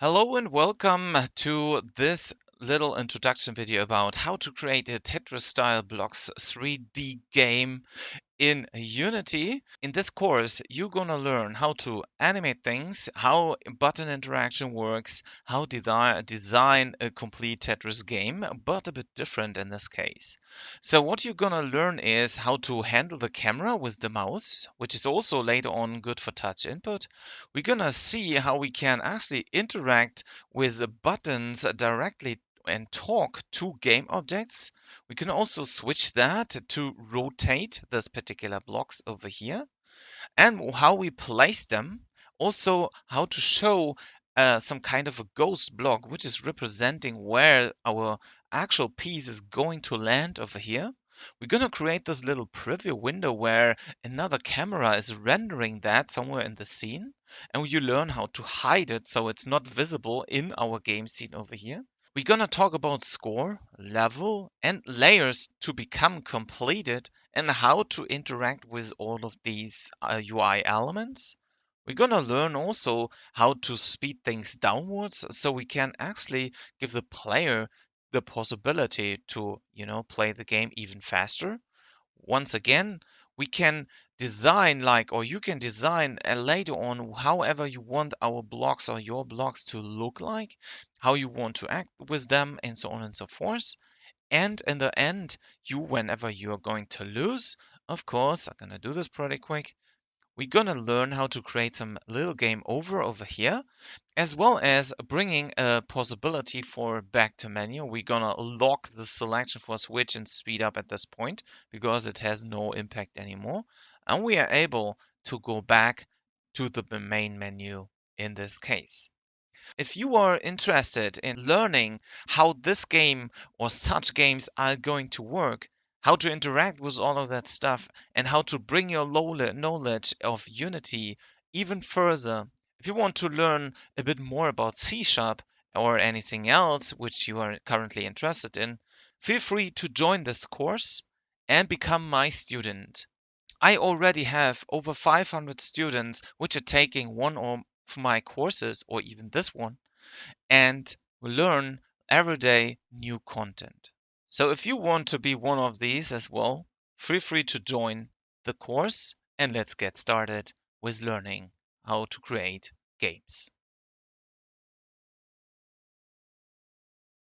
Hello and welcome to this little introduction video about how to create a Tetris style blocks 3D game in Unity. In this course, you're gonna learn how to animate things, how button interaction works, how design a complete Tetris game, but a bit different in this case. So what you're gonna learn is how to handle the camera with the mouse, which is also later on good for touch input. We're gonna see how we can actually interact with the buttons directly and talk to game objects. We can also switch that to rotate this particular blocks over here and how we place them. Also, how to show some kind of a ghost block, which is representing where our actual piece is going to land over here. We're going to create this little preview window where another camera is rendering that somewhere in the scene. And you learn how to hide it so it's not visible in our game scene over here. We're gonna talk about score, level, and layers to become completed and how to interact with all of these UI elements. We're gonna learn also how to speed things downwards so we can actually give the player the possibility to, play the game even faster. Once again, we can design or you can design later on however you want our blocks or your blocks to look like, how you want to act with them, and so on and so forth. And in the end, whenever you are going to lose, of course, I'm gonna do this pretty quick. We're gonna learn how to create some little game over here, as well as bringing a possibility for back to menu. We're gonna lock the selection for switch and speed up at this point because it has no impact anymore. And we are able to go back to the main menu in this case. If you are interested in learning how this game or such games are going to work, how to interact with all of that stuff, and how to bring your knowledge of Unity even further, if you want to learn a bit more about C Sharp or anything else which you are currently interested in, feel free to join this course and become my student. I already have over 500 students which are taking one of my courses or even this one and learn every day new content. So if you want to be one of these as well, feel free to join the course and let's get started with learning how to create games.